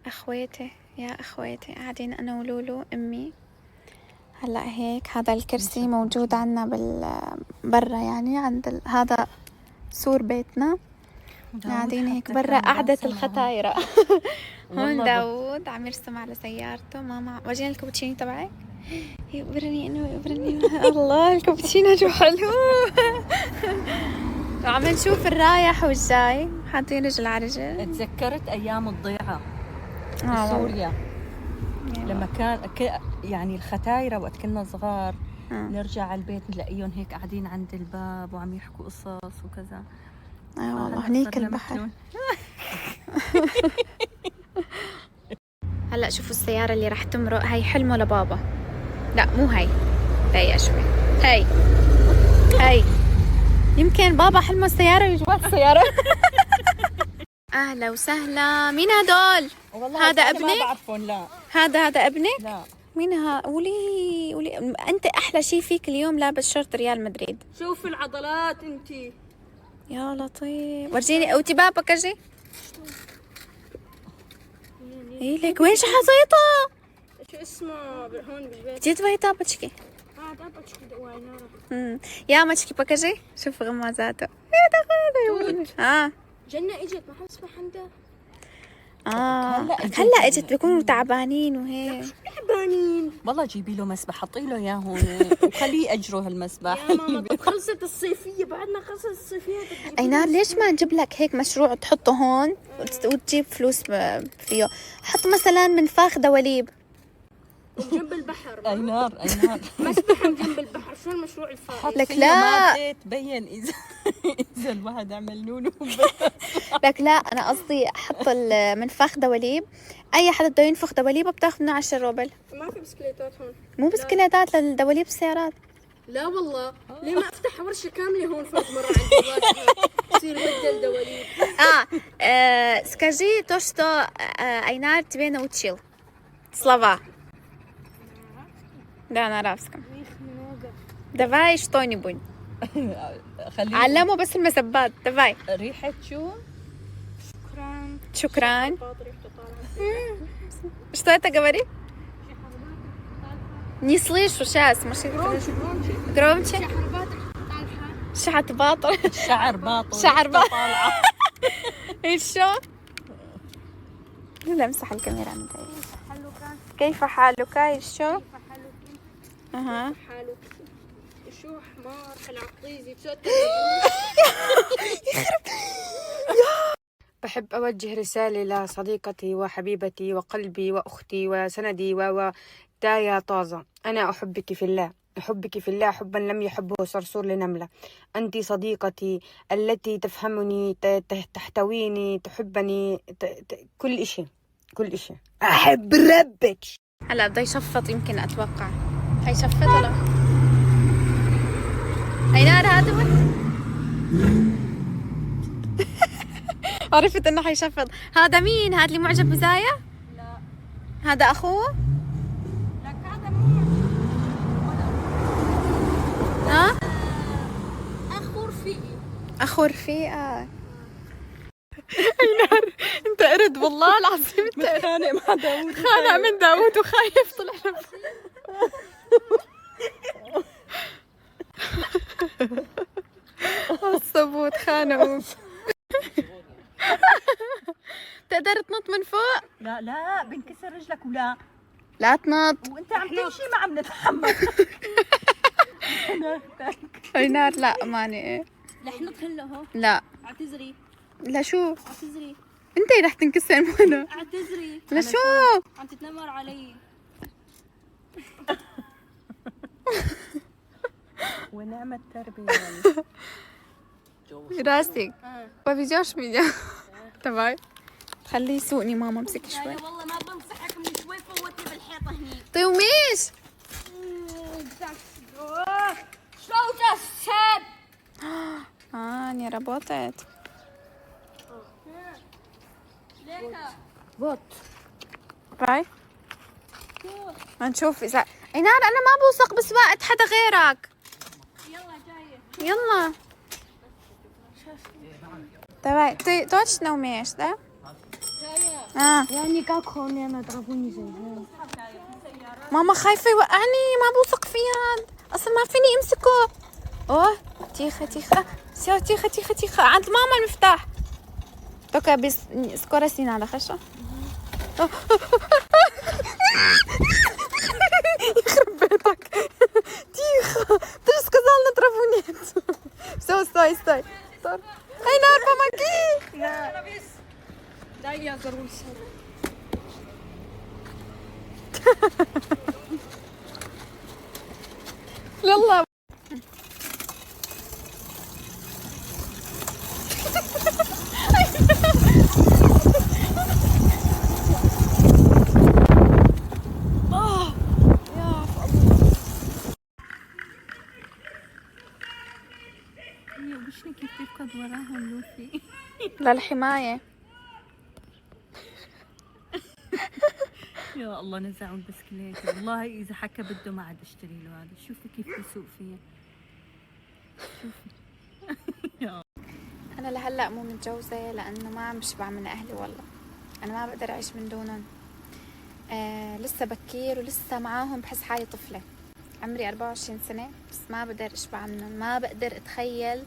اخواتي يا اخواتي قاعدين انا ولولو امي. هلا هيك هذا الكرسي موجود عنا برا، يعني عند هذا سور بيتنا. قاعدين هيك برا قعدة الختايرة. هون داود عم يرسم على سيارته. ماما ورجينا الكابتشينو تبعك. يخبرني انه يخبرني. الله الكابتشينو شو حلو. وعم نشوف الرايح والجاي، حاطين رجل على رجل. تذكرت ايام الضيعة في سوريا لما كان يعني الختايرة وقت كنا صغار نرجع على البيت نلاقيهم هيك قاعدين عند الباب وعم يحكوا قصص وكذا. والله هنيك البحر. هلا شوفوا السيارة اللي راح تمرق، هاي حلمه لبابا. لا مو هاي شوي. هاي يمكن بابا حلمه السيارة اللي جوا السيارة. اهلا وسهلا. مين هدول؟ هذا ابنك؟ ما بعرفهم. لا هذا ابنك؟ لا. مين قولي انت احلى شيء فيك اليوم لابس شورت ريال مدريد. شوف العضلات انت يا لطيف. ورجيني اوتي بابك اجي. ايه لك وين حطيتها؟ شو اسمه هون بالبيت؟ جيت بيتا بتشكي. بتشكي دواي يا متشكي بكجي. شوف غمازاته. جنة اجت ما حسبح عندها. هلا اجت بيكونوا تعبانين وهيك. تعبانين والله. جيبي له مسبح، حطي له اياه هون وخليه اجره هالمسبح. يا ماما خلصت الصيفيه، بعدنا خلصت الصيفيه. اينار ليش ما نجيب لك هيك مشروع تحطه هون وتجيب فلوس فيه؟ حط مثلا منفاخ دواليب جنب البحر. اينار مسبح جنب البحر. شو المشروع الفائز؟ لك لا تبين اذا الواحد عمل نونو. لك لا، انا قصدي احط المنفاخ دواليب. اي حدا بده ينفخ دواليبه بتاخذ منه 10 روبل. ما في بسكليتات هون؟ مو بسكليتات للدواليب السيارات. لا والله. ليه ما افتح ورشه كامله هون فوق مره عندي تصير بدل دواليب. Скажи то, что Айнар тебе научил. Слова. Да, на арабском. Давай что-нибудь. علمه بس المسبات. давай. ريحة شو؟ شكرا. Что это говори? Не слышу сейчас. Громче. شعر باطل. شعر باطل. ايشو؟ لا امسح الكاميرا من كيف حالك؟ ايشو؟ اها شو حمار العقيزي. بحب أوجه رسالة لصديقتي وحبيبتي وقلبي وأختي وسندي ودايا طازة. أنا أحبك في الله، أحبك في الله حبا لم يحبه صرصور لنملة. أنت صديقتي التي تفهمني، تحتويني، تحبني، كل إشي. أحب ربك. هلا بده يشفط. يمكن أتوقع حيشفط ولا أينار هذا هو. عرفت انه حيشفط. هذا مين؟ هذا اللي معجب بزايا؟ لا هذا اخوه؟ لك هذا مو ها؟ اخو رفيقي. اينار انت قرد والله العظيم. انت متخانق مع داوود. خانق من داوود وخايف طلع. الصبوت خانقوا. تقدر تنط من فوق؟ لا بنكسر رجلك. ولا لا تنط. وانت عم تمشي ما عم نتحمل. اينار لا ماني. رح ندخل له. لا اعتذري. لا شو؟ اعتذري. انت رح تنكسر مو انا. اعتذري. لا شو؟ عم تتنمر علي. ونعم التربية. راسك ما بيجوش ميديا تبعي. خليه يسوقني ماما. امسكي شوي. والله ما بمسحك من شوي فوتني بالحيطه هني. طيب وميش شو جسد. اني ربطت. بط باي هنشوف اذا اينار. انا ما بوثق بسواقة حدا غيرك. يلا جايه. يلا Давай, ты точно умеешь, да? يعني كاكون ما تعرفوني زي ماما خايفة يوقعني، ما بوثق فيها اصلا، ما فيني امسكه. اوه تيخة تيخة سيو تيخة تيخة تيخة عند ماما المفتاح. توكا بس سكورة سين على خشة. يخرب بيتك تيخة ترى сказал на траву нет. Все, стой, стой. Ай, Нар, помоги! дай я за руль сяду. يلا. وشني كيف تركض وراهم لوفي. للحماية. يا الله نزعوا البسكليت، والله اذا حكى بده ما عاد اشتري له هذا. شوفي كيف بيسوق فيها، شوفي. أنا لهلأ مو متجوزة لأنه ما عم بشبع من أهلي والله. أنا ما بقدر أعيش من دونهم. لسه بكير ولسه معاهم بحس حالي طفلة. عمري 24 سنة بس ما بقدر أشبع منهم. ما بقدر أتخيل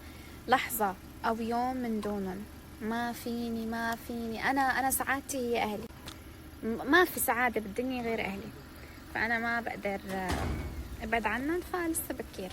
لحظة أو يوم من دونهم. ما فيني. أنا سعادتي هي أهلي. ما في سعادة بالدنيا غير أهلي. فأنا ما بقدر أبعد عنهم، فلسه بكير.